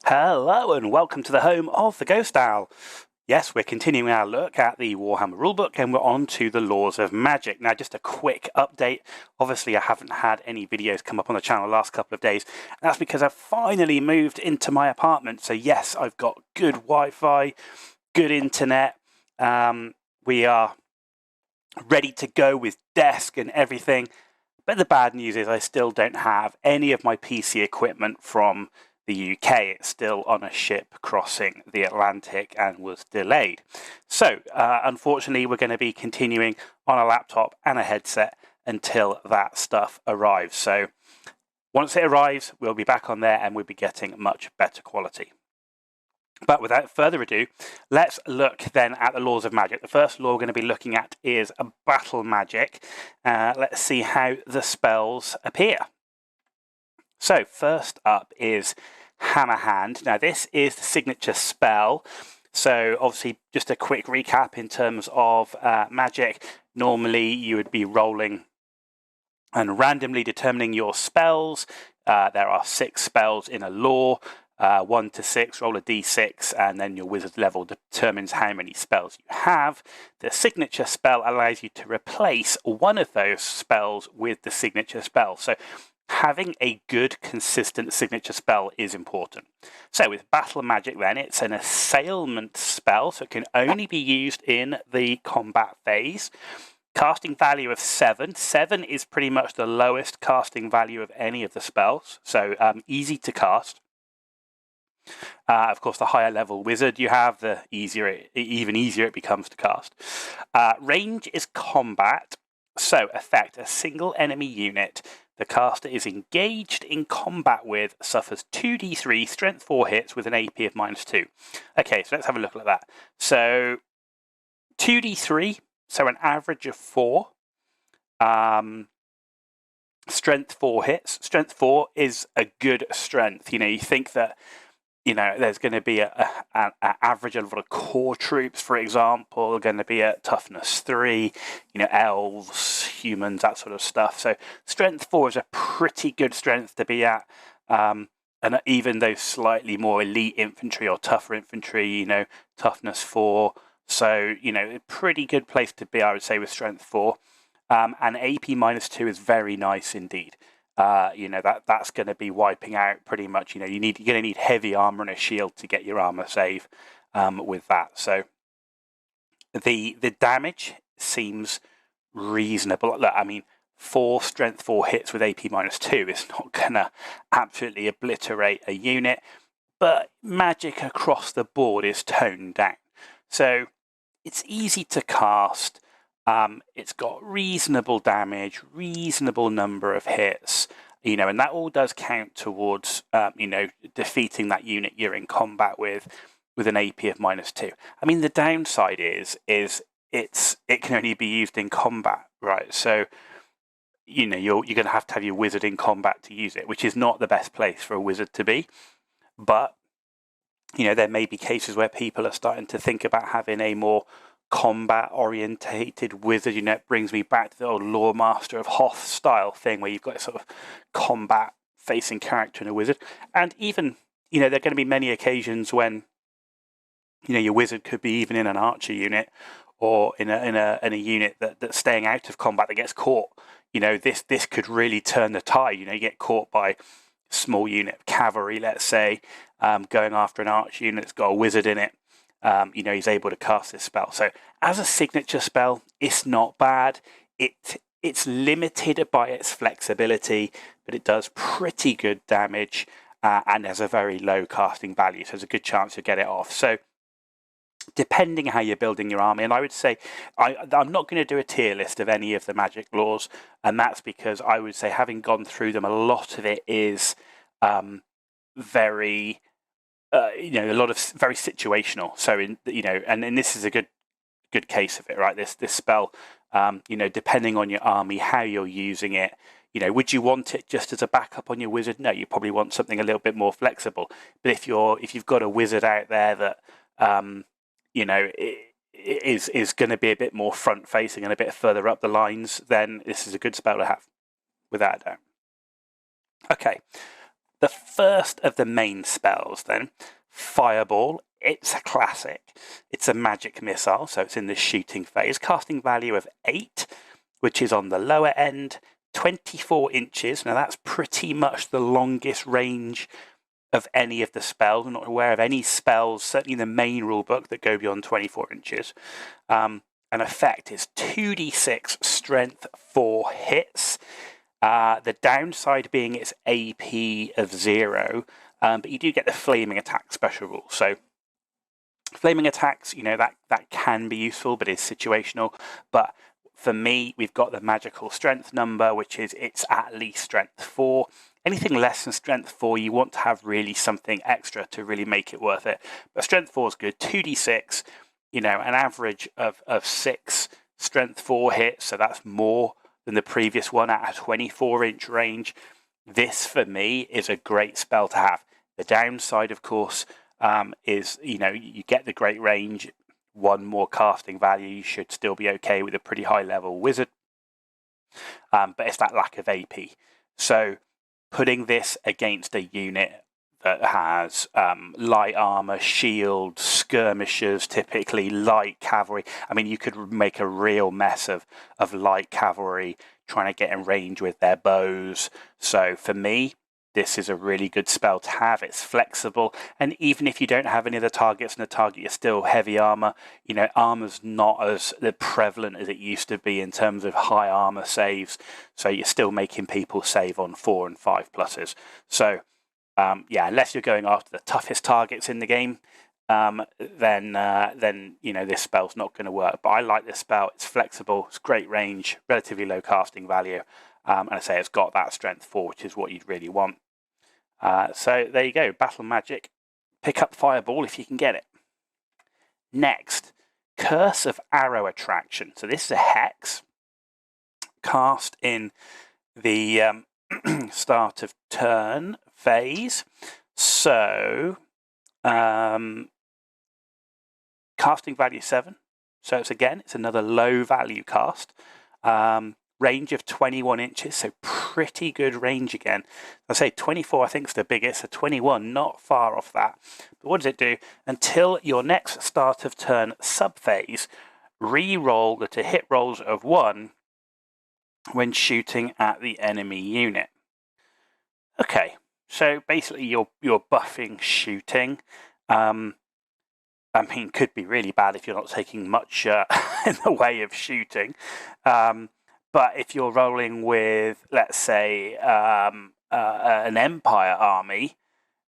Hello and welcome to the home of the Ghost Owl. Yes, we're continuing our look at the Warhammer Rulebook and we're on to the Laws of Magic. Now, just a quick update. Obviously, I haven't had any videos come up on the channel the last couple of days. And that's because I've finally moved into my apartment. So yes, I've got good Wi-Fi, good internet. We are ready to go with desk and everything. But the bad news is I still don't have any of my PC equipment from the UK. It's still on a ship crossing the Atlantic and was delayed. So, unfortunately, we're going to be continuing on a laptop and a headset until that stuff arrives. So, once it arrives, we'll be back on there and we'll be getting much better quality. But without further ado, let's look then at the laws of magic. The first law we're going to be looking at is battle magic. Let's see how the spells appear. So first up is Hammer Hand. Now this is the signature spell. So obviously just a quick recap in terms of magic. Normally you would be rolling and randomly determining your spells. There are 6 spells in a law. 1 to 6, roll a d6, and then your wizard level determines how many spells you have. The signature spell allows you to replace one of those spells with the signature spell. So having a good, consistent signature spell is important. So with battle magic then, it's an assailment spell, so it can only be used in the combat phase. Casting value of 7. 7 is pretty much the lowest casting value of any of the spells, so easy to cast. Of course, the higher level wizard you have, the even easier it becomes to cast. Range is combat, so effect: a single enemy unit the caster is engaged in combat with suffers 2d3 strength 4 hits with an AP of -2. Okay, so let's have a look at that. So 2d3, so an average of 4. Strength 4 hits. Strength 4 is a good strength. You know, you think that there's going to be an average level of core troops, for example, going to be at toughness 3, elves, humans, that sort of stuff. So strength 4 is a pretty good strength to be at. And even those slightly more elite infantry or tougher infantry, toughness 4. So, a pretty good place to be, I would say, with strength 4. And AP -2 is very nice indeed. That's going to be wiping out pretty much. You're going to need heavy armor and a shield to get your armor save with that. So the damage seems reasonable. Look, I mean, 4 strength 4 hits with AP -2 is not going to absolutely obliterate a unit, but magic across the board is toned down. So it's easy to cast. It's got reasonable damage, reasonable number of hits, and that all does count towards, defeating that unit you're in combat with an AP of -2. I mean, the downside is it can only be used in combat, right? So, you're going to have your wizard in combat to use it, which is not the best place for a wizard to be. But, there may be cases where people are starting to think about having a more combat orientated wizard. It brings me back to the old Lore Master of Hoth style thing where you've got a sort of combat facing character in a wizard. And even, there are going to be many occasions when, your wizard could be even in an archer unit or in a unit that's staying out of combat that gets caught. This could really turn the tide. You get caught by a small unit of cavalry, let's say, going after an archer unit that's got a wizard in it. He's able to cast this spell. So as a signature spell, it's not bad. It's limited by its flexibility, but it does pretty good damage and has a very low casting value. So there's a good chance to get it off. So depending how you're building your army, and I would say I'm not going to do a tier list of any of the magic laws, and that's because I would say, having gone through them, a lot of it is very a lot of very situational. So and this is a good case of it, right? This spell, depending on your army, how you're using it, would you want it just as a backup on your wizard? No, you probably want something a little bit more flexible. But if you've got a wizard out there that is going to be a bit more front facing and a bit further up the lines, then this is a good spell to have, without a doubt. Okay. The first of the main spells then, Fireball. It's a classic. It's a magic missile, so it's in the shooting phase. Casting value of 8, which is on the lower end. 24 inches. Now that's pretty much the longest range of any of the spells. I'm not aware of any spells, certainly in the main rulebook, that go beyond 24 inches. An effect is 2d6 strength for hits. The downside being its AP of 0, but you do get the flaming attack special rule. So flaming attacks, that can be useful, but is situational. But for me, we've got the magical strength number, which is it's at least strength 4. Anything less than strength 4, you want to have really something extra to really make it worth it. But strength 4 is good. 2d6, an average of 6 strength 4 hits, so that's more than the previous one at a 24-inch range. This, for me, is a great spell to have. The downside, of course, is, you get the great range. 1 more casting value, you should still be okay with a pretty high level wizard. But it's that lack of AP. So putting this against a unit that has light armor, shield, skirmishers, typically light cavalry. I mean, you could make a real mess of light cavalry trying to get in range with their bows. So for me, this is a really good spell to have. It's flexible, and even if you don't have any of the targets and the target is still heavy armor, armor's not as prevalent as it used to be in terms of high armor saves. So you're still making people save on 4 and 5 pluses. So unless you're going after the toughest targets in the game, then this spell's not going to work. But I like this spell. It's flexible. It's great range, relatively low casting value, and I say it's got that strength 4, which is what you'd really want. So there you go, Battle Magic. Pick up Fireball if you can get it. Next, Curse of Arrow Attraction. So this is a hex cast in the start of turn phase. So casting value 7. So it's another low value cast. Range of 21 inches, so pretty good range again. I say 24, I think is the biggest, so 21, not far off that. But what does it do? Until your next start of turn subphase, re-roll the to hit rolls of 1 when shooting at the enemy unit. Okay, so basically you're buffing shooting. Could be really bad if you're not taking much in the way of shooting. But if you're rolling with, let's say, an Empire army,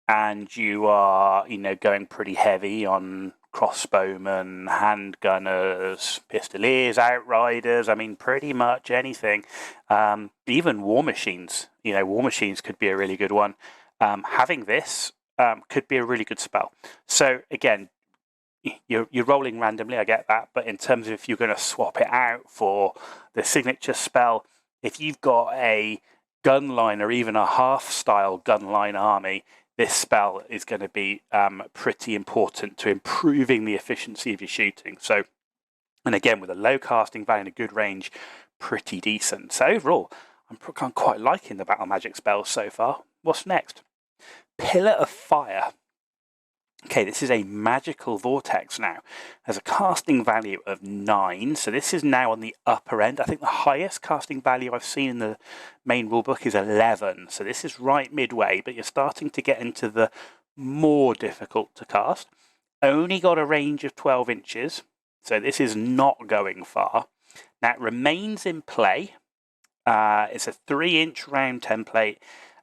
and you are, going pretty heavy on crossbowmen, handgunners, pistoliers, outriders, pretty much anything. Even war machines, war machines could be a really good one. Having this could be a really good spell. So again, you're rolling randomly, I get that, but in terms of if you're going to swap it out for the signature spell, if you've got a gunline or even a half-style gunline army, this spell is going to be pretty important to improving the efficiency of your shooting. So, and again, with a low casting value and a good range, pretty decent. So overall, I'm quite liking the Battle Magic spells so far. What's next? Pillar of Fire. Okay, this is a magical vortex now. Has a casting value of 9, so this is now on the upper end. I think the highest casting value I've seen in the main rulebook is 11, so this is right midway, but you're starting to get into the more difficult to cast. Only got a range of 12 inches, so this is not going far. Now it remains in play. It's a 3-inch round template,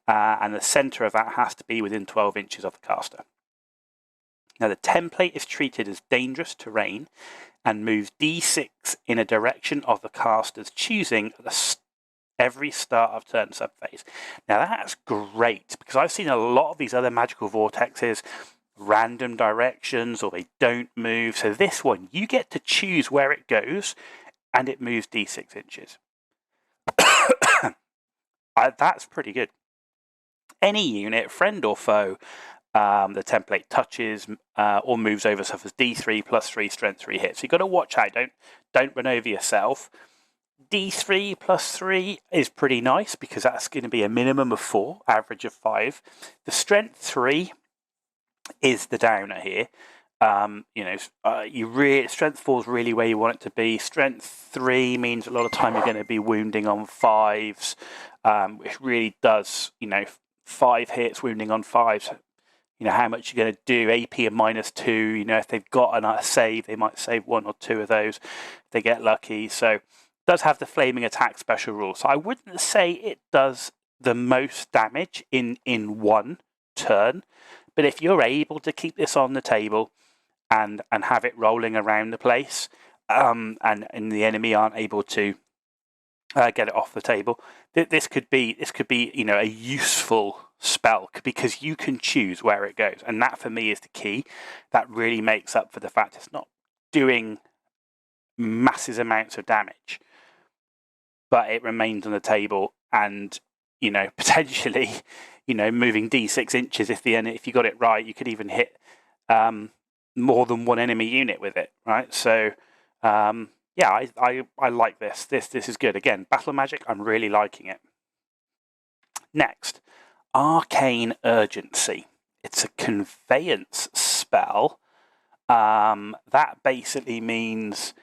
and the centre of that has to be within 12 inches of the caster. Now the template is treated as dangerous terrain and moves d6 in a direction of the caster's choosing at every start of turn subphase. Now that's great, because I've seen a lot of these other magical vortexes, random directions, or they don't move. So this one, you get to choose where it goes, and it moves d6 inches. That's pretty good. Any unit, friend or foe, the template touches or moves over suffers d3 plus 3 strength 3 hits. So you've got to watch out. Don't run over yourself. D3 plus 3 is pretty nice because that's going to be a minimum of 4, average of 5. The strength 3 is the downer here. Strength 4 is really where you want it to be. Strength 3 means a lot of time you're going to be wounding on 5s, which really does, 5 hits, wounding on 5s. How much you're going to do, AP of -2, if they've got a save, they might save 1 or 2 of those if they get lucky. So it does have the flaming attack special rule. So I wouldn't say it does the most damage in one turn, but if you're able to keep this on the table and have it rolling around the place, and the enemy aren't able to get it off the table, this could be a useful spell because you can choose where it goes, and that for me is the key. That really makes up for the fact it's not doing massive amounts of damage, but it remains on the table, and potentially moving D6 inches if you got it right, you could even hit more than one enemy unit with it, right? So yeah, I like this. This is good. Again, battle magic, I'm really liking it. Next, Arcane Urgency. It's a conveyance spell. That basically means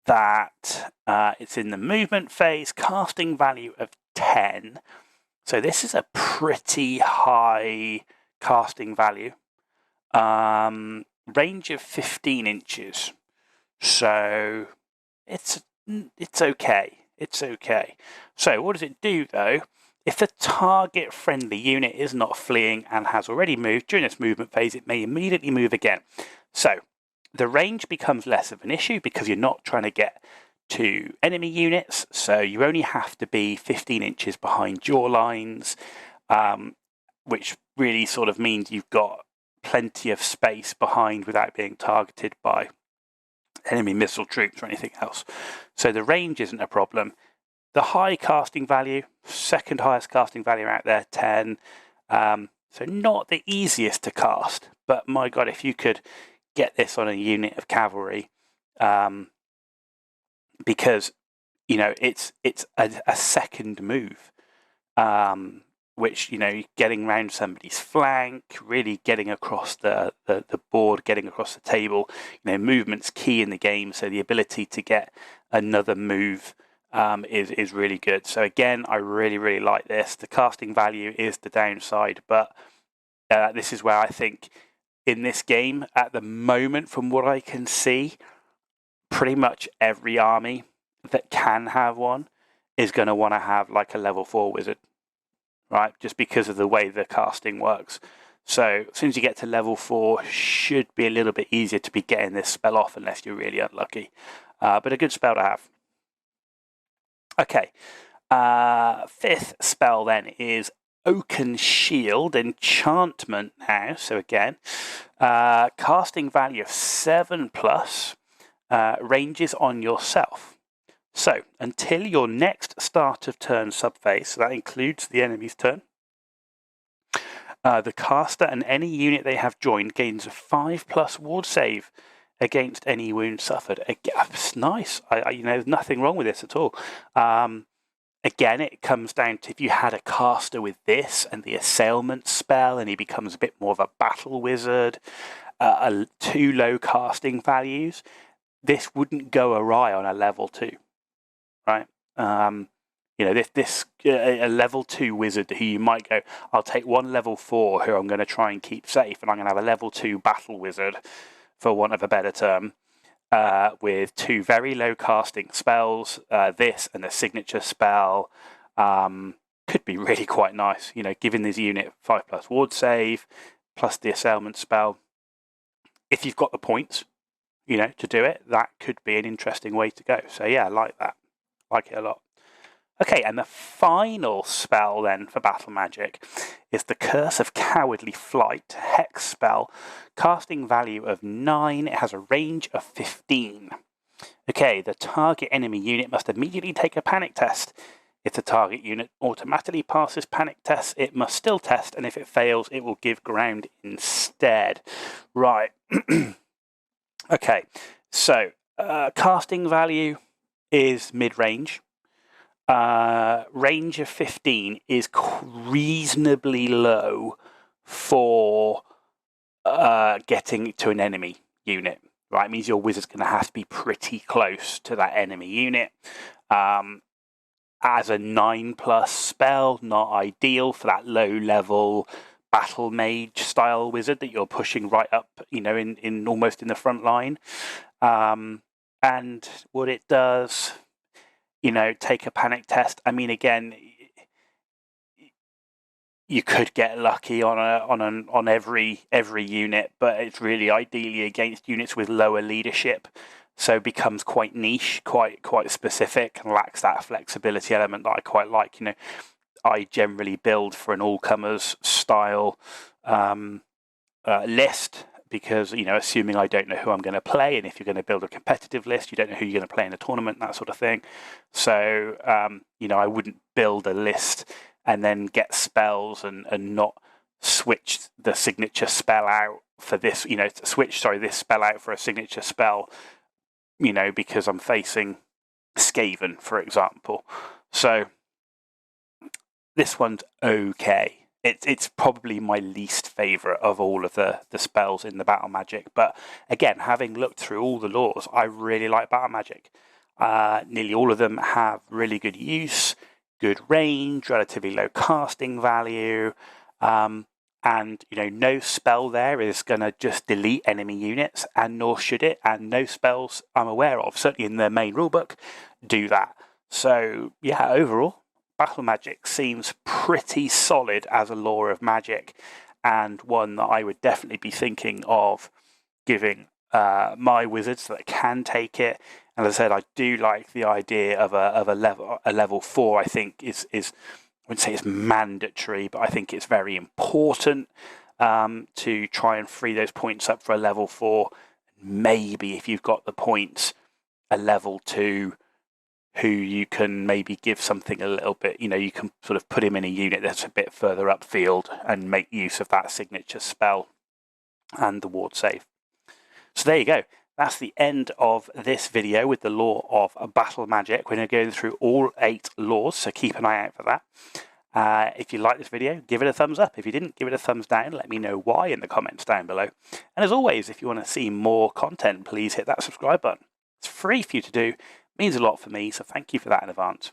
that it's in the movement phase, casting value of 10. So this is a pretty high casting value. Range of 15 inches. So it's okay. It's okay. So what does it do though? If the target friendly unit is not fleeing and has already moved during this movement phase, it may immediately move again. So the range becomes less of an issue because you're not trying to get to enemy units. So you only have to be 15 inches behind your lines, which really sort of means you've got plenty of space behind without being targeted by enemy missile troops or anything else. So the range isn't a problem. The high casting value, second highest casting value out there, 10. So not the easiest to cast, but my God, if you could get this on a unit of cavalry, because it's a second move, which getting around somebody's flank, really getting across the board, getting across the table. Movement's key in the game, so the ability to get another move is really good. So again, I really like this. The casting value is the downside, but this is where I think in this game at the moment, from what I can see, pretty much every army that can have one is going to want to have like a level 4 wizard, right? Just because of the way the casting works. So as soon as you get to level 4, should be a little bit easier to be getting this spell off unless you're really unlucky. But a good spell to have. Okay, fifth spell then is Oaken Shield, enchantment now. So again, casting value of 7+, ranges on yourself. So until your next start of turn subphase, so that includes the enemy's turn, the caster and any unit they have joined gains a 5+ ward save against any wound suffered. It's nice. There's nothing wrong with this at all. Again, it comes down to if you had a caster with this and the assailment spell, and he becomes a bit more of a battle wizard, too low casting values, this wouldn't go awry on a level 2, right? A level 2 wizard who you might go, I'll take one level 4 who I'm going to try and keep safe, and I'm going to have a level 2 battle wizard, for want of a better term, with 2 very low casting spells, this and a signature spell, could be really quite nice. Giving this unit 5+ ward save, plus the assailment spell. If you've got the points, to do it, that could be an interesting way to go. So yeah, I like that. Like it a lot. Okay, and the final spell then for battle magic is the Curse of Cowardly Flight, hex spell, casting value of 9. It has a range of 15. Okay, the target enemy unit must immediately take a panic test. If the target unit automatically passes panic tests, it must still test, and if it fails, it will give ground instead. Right. Okay, so casting value is mid-range. range of 15 is reasonably low for getting to an enemy unit. Right, it means your wizard's going to have to be pretty close to that enemy unit. As a 9+ spell, not ideal for that low-level battle mage style wizard that you're pushing right up, in almost in the front line. And what it does, take a panic test. I mean, again, you could get lucky on every unit, but it's really ideally against units with lower leadership, so it becomes quite niche, quite specific, and lacks that flexibility element that I quite like. I generally build for an all-comers style list, because assuming I don't know who I'm going to play, and if you're going to build a competitive list, you don't know who you're going to play in a tournament, that sort of thing. So I wouldn't build a list and then get spells and not switch the signature spell out for this, switch this spell out for a signature spell, because I'm facing Skaven, for example. So this one's okay. It's probably my least favourite of all of the spells in the Battle Magic. But again, having looked through all the laws, I really like Battle Magic. Nearly all of them have really good use, good range, relatively low casting value, and no spell there is going to just delete enemy units, and nor should it, and no spells I'm aware of, certainly in the main rulebook, do that. So yeah, overall, Battle Magic seems pretty solid as a law of magic, and one that I would definitely be thinking of giving my wizards that can take it. And as I said, I do like the idea of a level 4. I think is I wouldn't say it's mandatory, but I think it's very important to try and free those points up for a level 4. Maybe if you've got the points, a level 2 who you can maybe give something a little bit, you can sort of put him in a unit that's a bit further upfield and make use of that signature spell and the ward save. So there you go. That's the end of this video with the law of Battle Magic. We're going to go through all 8 laws, so keep an eye out for that. If you like this video, give it a thumbs up. If you didn't, give it a thumbs down. Let me know why in the comments down below. And as always, if you want to see more content, please hit that subscribe button. It's free for you to do. It means a lot for me, so thank you for that in advance.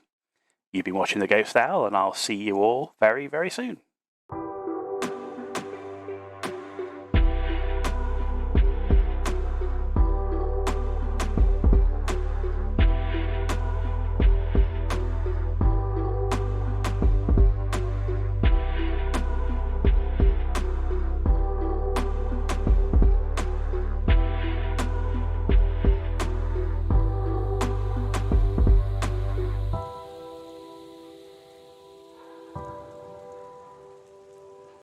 You've been watching The Ghost Owl, and I'll see you all very, very soon.